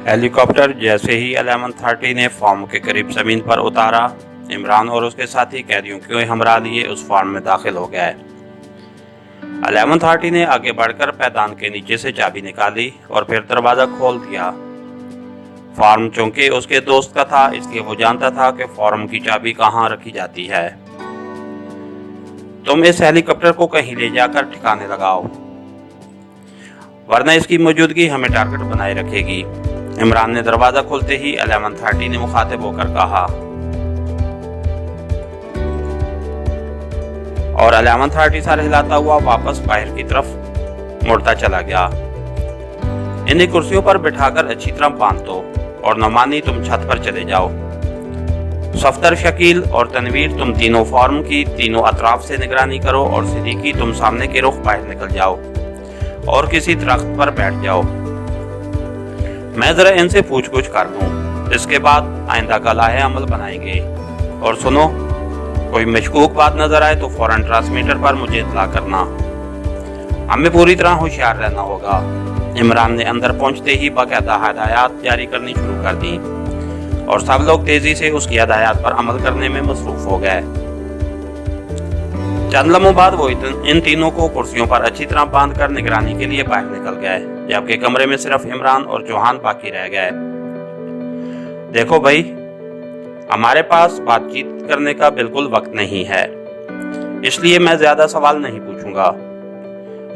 Helicopter जैसे ही 1130 ने farm के करीब जमीन पर उतारा, इमरान और उसके साथी कैदियों के हमरा लिए उस फार्म में दाखिल हो गए। 1130 ने आगे बढ़कर पैदान के नीचे से चाबी निकाली और फिर दरवाजा खोल दिया। फार्म चूंकि उसके दोस्त का था, इसलिए वो जानता था कि फार्म की चाबी कहाँ रखी जाती है। तुम इस हेलीकॉप्टर को कहीं ले जाकर ठिकाने लगाओ, वरना इसकी मौजूदगी हमें टारगेट बनाए रखेगी। इमरान ने दरवाजा खोलते ही 1130 ने मुखातिब होकर कहा और 1130 सर हिलाता हुआ वापस बाहर की तरफ मुड़ता चला गया। इन्हें कुर्सियों पर बिठाकर अच्छी तरह बांध दो और नौमानी तुम छत पर चले जाओ। सफ्तर, शकील और तनवीर तुम तीनों फार्म की तीनों अतराफ से निगरानी करो और सिद्दीकी तुम सामने के रुख बाहर निकल जाओ और किसी दरख्त पर बैठ जाओ। मैं जरा इनसे पूछ-गुछ कर लूं, इसके बाद आइंदा का लाहे अमल बनाएंगे। और सुनो, कोई मशकूक बात नजर आए तो फौरन ट्रांसमीटर पर मुझे इत्तला करना। हमें पूरी तरह होशियार रहना होगा। इमरान ने अंदर पहुंचते ही बाकायदा हदायत जारी करनी शुरू कर दी और सब लोग तेजी से उसकी हदायत पर अमल करने में मसरूफ हो गए। चंद लम्हों बाद वो इन तीनों को कुर्सियों पर अच्छी तरह बांधकर निगरानी के लिए बाहर निकल गए, जबकि कमरे में सिर्फ इमरान और चौहान बाकी रह गए। देखो भाई, हमारे पास बातचीत करने का बिल्कुल वक्त नहीं है, इसलिए मैं ज्यादा सवाल नहीं पूछूंगा।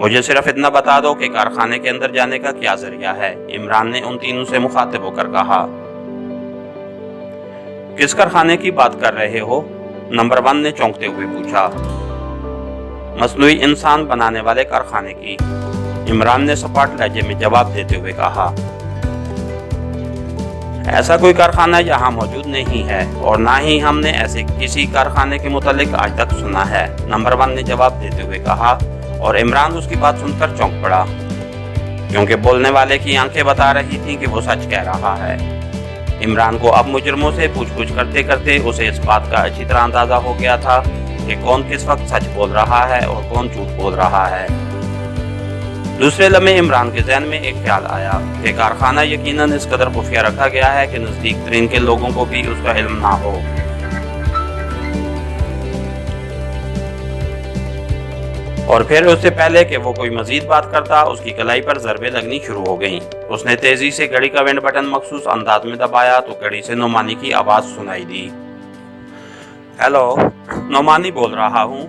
मुझे सिर्फ इतना बता दो कि कारखाने के अंदर जाने का क्या जरिया है। इमरान ने उन तीनों से मुखातिब होकर कहा। किस कारखाने की बात कर रहे हो? नंबर 1 ने चौंकते हुए पूछा। मसनूई इंसान बनाने वाले कारखाने की, इमरान ने सपाट लहजे में जवाब देते हुए कहा। ऐसा कोई कारखाना यहाँ मौजूद नहीं है और ना ही हमने ऐसे किसी कारखाने के मुतालिक आज तक सुना है, नंबर 1 ने जवाब देते हुए कहा। और इमरान उसकी बात सुनकर चौंक पड़ा, क्योंकि बोलने वाले की आंखें बता रही थी कि वो सच कह रहा है। इमरान को अब मुजरिमों से पूछ-गुछ करते करते उसे इस बात का अच्छी तरह अंदाजा हो गया था कि कौन किस वक्त सच बोल रहा है और कौन झूठ बोल रहा है। दूसरे लम्हे इमरान के ज़हन में एक ख्याल आया कि कारखाना यकीनन इस कदर खुफिया रखा गया है कि नजदीक तरीन के लोगों को भी उसका इल्म ना हो। और फिर उससे पहले कि वो कोई मजीद बात करता, उसकी कलाई पर ज़रबे लगनी शुरू हो गईं। उसने तेजी से घड़ी का विंड बटन मखसूस अंदाज में दबाया तो घड़ी से नौमानी की आवाज सुनाई दी। हेलो, नौमानी बोल रहा हूँ।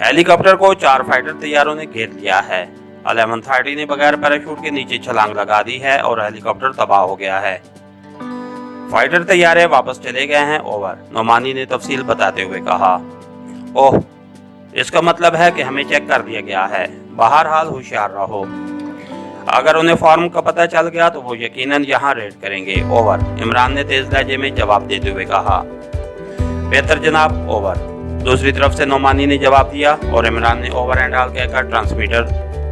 हेलीकॉप्टर को 4 फाइटर तैयारों ने घेर लिया है। 1130 ने बगैर पैराशूट के नीचे छलांग लगा दी है और हेलीकॉप्टर तबाह हो गया है। फाइटर तैयारे वापस चले गए हैं, ओवर, नौमानी ने तफसील बताते हुए कहा। ओह, इसका मतलब है कि हमें चेक कर दिया गया है। बहरहाल होशियार रहो, अगर उन्हें फार्म का पता चल गया तो वो यकीनन यहाँ रेड करेंगे, ओवर, इमरान ने तेज लहजे में जवाब देते हुए कहा। बेहतर जनाब, ओवर, दूसरी तरफ से नौमानी ने जवाब दिया और इमरान ने ओवर एंड ऑल कहकर ट्रांसमीटर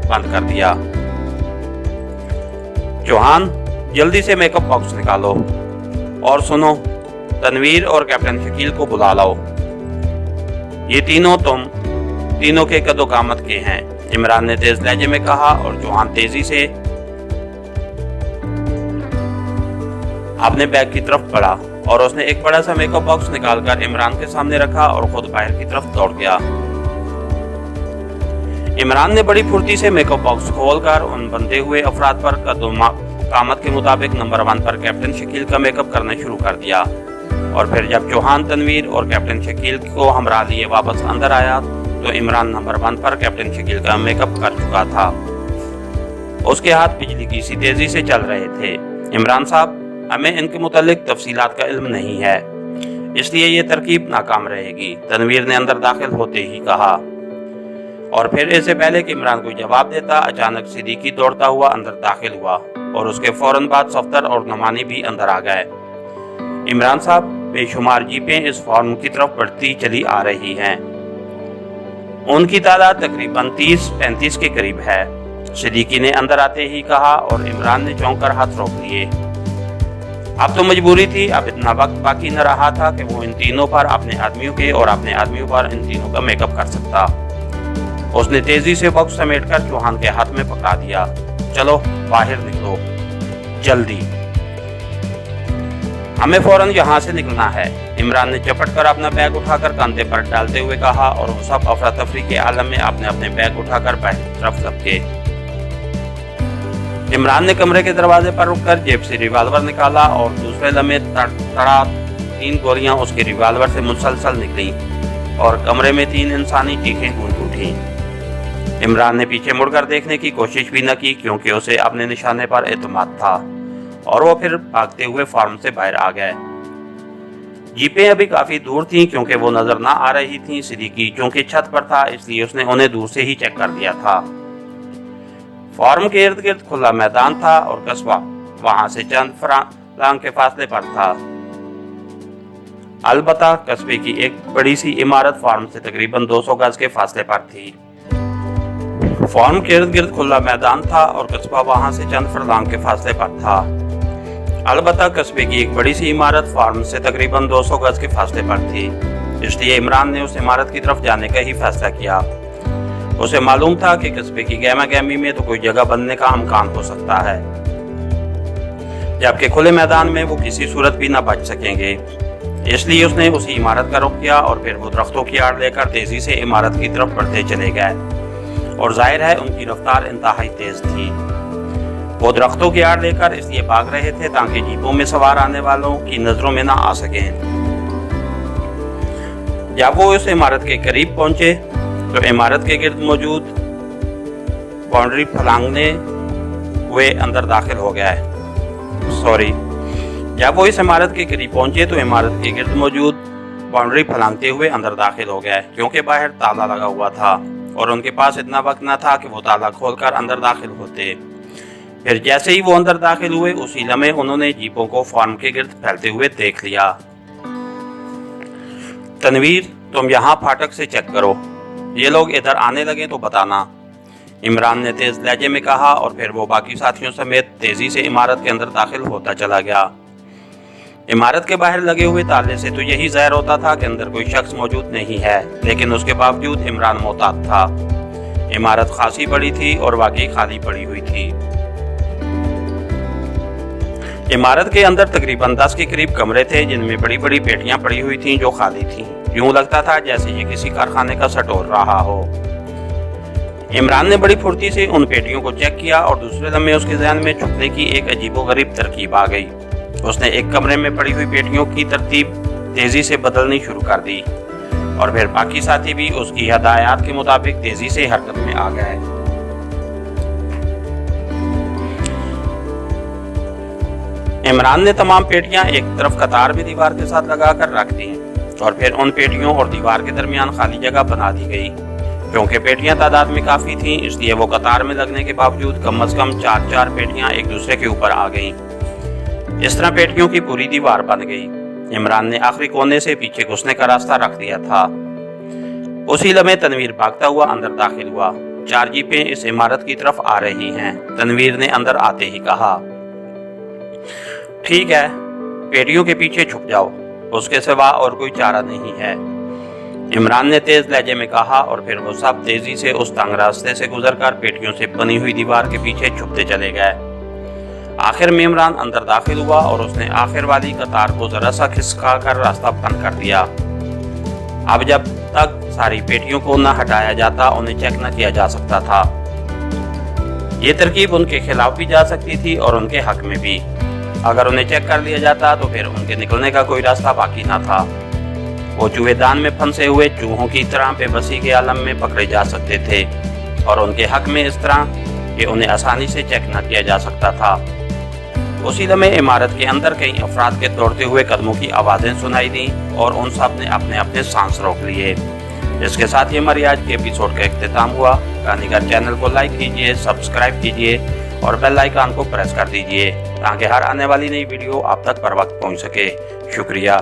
बंद कर दिया। चौहान, जल्दी से मेकअप बॉक्स निकालो और सुनो, तनवीर और कैप्टन शकील को बुला लाओ। ये तीनों तुम तीनों के कदो कामत के हैं, इमरान ने तेज लहजे में कहा। और चौहान तेजी से अपने बैग की तरफ बढ़ा और उसने एक बड़ा सा मेकअप बॉक्स निकालकर इमरान के सामने रखा और खुद बाहर की तरफ दौड़ गया। इमरान ने बड़ी फुर्ती से मेकअप बॉक्स खोलकर उन बंधे हुए अफराद पर कदो कामत के मुताबिक नंबर 1 पर कैप्टन शकील का मेकअप करना शुरू कर दिया। और फिर जब चौहान, तनवीर और कैप्टन शकील को हमरा लिए वापस अंदर आया तो इमरान नंबर 1 पर कैप्टन शकील का मेकअप कर चुका था। उसके हाथ बिजली की सी तेजी से चल रहे थे। इमरान साहब, हमें इनके मुतालिक तफसीलात का इल्म नहीं है, इसलिए ये तरकीब नाकाम रहेगी, तनवीर ने अंदर दाखिल होते ही कहा। और फिर इससे पहले कि इमरान कोई जवाब देता, अचानक सिद्दीकी दौड़ता हुआ अंदर दाखिल हुआ और उसके फौरन बाद सफ्तर और नौमानी भी अंदर आ गए। इमरान साहब, बेशुमार जीपें इस फार्म की तरफ बढ़ती चली आ रही हैं। उनकी तादाद तकरीबन 30-35 के करीब है, सिद्दीकी ने अंदर आते ही कहा और इमरान ने चौंक कर हाथ रोक लिए। अब तो मजबूरी थी, अब इतना वक्त बाकी न रहा था कि वो इन तीनों पर अपने आदमियों के और अपने आदमियों पर इन तीनों का मेकअप कर सकता। उसने तेजी से बॉक्स समेटकर चौहान के हाथ में पकड़ा दिया। चलो बाहर निकलो। जल्दी, हमें फौरन यहाँ से निकलना है। इमरान ने झपट कर अपना बैग उठाकर कंधे पर डालते हुए कहा और वो सब अफरा तफरी के आलम में अपने अपने बैग उठाकर बाहर की तरफ लपके। इमरान ने कमरे के दरवाजे पर रुककर जेब से रिवाल्वर निकाला और दूसरे लम्हे तड़ा 3 गोलियां उसके रिवाल्वर से मुसलसल निकली और कमरे में 3 इंसानी चीखें गूंज उठी। इमरान ने पीछे मुड़कर देखने की कोशिश भी न की क्योंकि उसे अपने निशाने पर एतमाद था और वो फिर भागते हुए फार्म से बाहर आ गए। जीपें अभी काफी दूर थीं क्योंकि वो नजर ना आ रही थीं। सिद्दीकी चूंकि छत पर था इसलिए उसने उन्हें दूर से ही चेक कर दिया था। फार्म के इर्द गिर्द खुला मैदान था और कस्बा वहां से चंद फरलांग के फासले पर था। अलबत्ता कस्बे की एक बड़ी सी इमारत फार्म से तकरीबन 200 गज के फासले पर थी। फार्म के इर्द गिर्द खुला मैदान था और कस्बा वहां से चंद फरलांग के फासले पर था। अलबत्ता कस्बे की एक बड़ी सी इमारत फार्म से तकरीबन 200 गज के फासले पर थी, इसलिए इमरान ने उस इमारत की तरफ जाने का ही फैसला किया। उसे मालूम था कि कस्बे की गहमा गहमी में तो कोई जगह बनने का इम्कान हो सकता है, जबकि खुले मैदान में वो किसी सूरत भी न बच सकेंगे। इसलिए उसने उसी इमारत का रुख किया और फिर वो दरख्तों की आड़ लेकर तेजी से इमारत की तरफ बढ़ते चले गए और जाहिर है उनकी रफ्तार इंतहाई तेज थी। वो दरख्तों की आड़ लेकर इसलिए भाग रहे थे ताकि जीपों में सवार आने वालों की नजरों में ना आ सकें। जब वो उस इमारत के करीब पहुंचे तो इमारत के गिर्द मौजूद बाउंड्री फलांगने हुए अंदर दाखिल हो गया है। जब वो इस इमारत के करीब पहुंचे तो इमारत के गिर्द मौजूद बाउंड्री फलांगते हुए अंदर दाखिल हो गया क्योंकि बाहर ताला लगा हुआ था और उनके पास इतना वक्त न था कि वो ताला खोलकर अंदर दाखिल होते। फिर जैसे ही वो अंदर दाखिल हुए उसी लम्हे उन्होंने जीपों को फार्म के गिर्द फैलते हुए देख लिया। तनवीर, तुम यहाँ फाटक से चेक करो, ये लोग इधर आने लगे तो बताना, इमरान ने तेज लहजे में कहा और फिर वो बाकी साथियों समेत तेजी से इमारत के अंदर दाखिल होता चला गया। इमारत के बाहर लगे हुए ताले से तो यही ज़ाहिर होता था कि अंदर कोई शख्स मौजूद नहीं है, लेकिन उसके बावजूद इमरान मोहतात था। इमारत खासी बड़ी थी और वाकई खाली पड़ी हुई थी। इमारत के अंदर तकरीबन 10 के करीब कमरे थे जिनमें बड़ी बड़ी पेटियां पड़ी हुई थीं जो खाली थीं। यूं लगता था जैसे ये किसी कारखाने का स्टोर रहा हो। इमरान ने बड़ी फुर्ती से उन पेटियों को चेक किया और दूसरे लम्हे उसके ज़हन में छुपने की एक अजीबोगरीब तरकीब आ गई। उसने एक कमरे में पड़ी हुई पेटियों की तरतीब तेजी से बदलनी शुरू कर दी और फिर बाकी साथी भी उसकी हदायत के मुताबिक तेजी से हरकत में आ गए। इमरान ने तमाम पेटियां एक तरफ कतार में दीवार के साथ लगाकर रख दी और फिर उन पेटियों और दीवार के दरमियान खाली जगह बना दी गई। क्योंकि पेटियां तादाद में काफी थीं इसलिए वो कतार में लगने के बावजूद कम से कम 4 पेटियां एक दूसरे के ऊपर आ गईं। इस तरह पेटियों की पूरी दीवार बन गई। इमरान ने आखिरी कोने से पीछे घुसने का रास्ता रख दिया था। उसी लम्हे तनवीर भागता हुआ अंदर दाखिल हुआ। 4 जीपें इस इमारत की तरफ आ रही हैं। तनवीर ने अंदर आते ही कहा, ठीक है, पेटियों के पीछे छुप जाओ, उसके सिवा और कोई चारा नहीं है। इमरान ने तेज लहजे में कहा और फिर वो सब तेजी से उस तंग रास्ते से गुजरकर पेटियों से बनी हुई दीवार के पीछे छुपते चले गए। आखिर में इमरान अंदर दाखिल हुआ और उसने आखिर वाली कतार को जरा सा खिसका कर रास्ता बंद कर दिया। अब जब तक सारी पेटियों को न हटाया जाता उन्हें चेक न किया जा सकता था। ये तरकीब उनके खिलाफ भी जा सकती थी और उनके हक में भी। अगर उन्हें चेक कर लिया जाता तो फिर उनके निकलने का कोई रास्ता बाकी न था। वो चूहेदान में फंसे हुए चूहों की तरह बेबसी के आलम में पकड़े जा सकते थे और उनके हक में इस तरह कि उन्हें आसानी से चेक न किया जा सकता था। उसी लम्हे इमारत के अंदर कई अफराद के दौड़ते हुए कदमों की आवाज़ें सुनाई दी और उन सब ने अपने अपने सांस रोक लिए। इसके साथ ही हमारी आज के एपिसोड का इख्तिताम हुआ। कहानीगर चैनल को लाइक कीजिए, सब्सक्राइब कीजिए और बेल आइकन को प्रेस कर दीजिए ताकि हर आने वाली नई वीडियो आप तक बर वक्त पहुँच सके। शुक्रिया।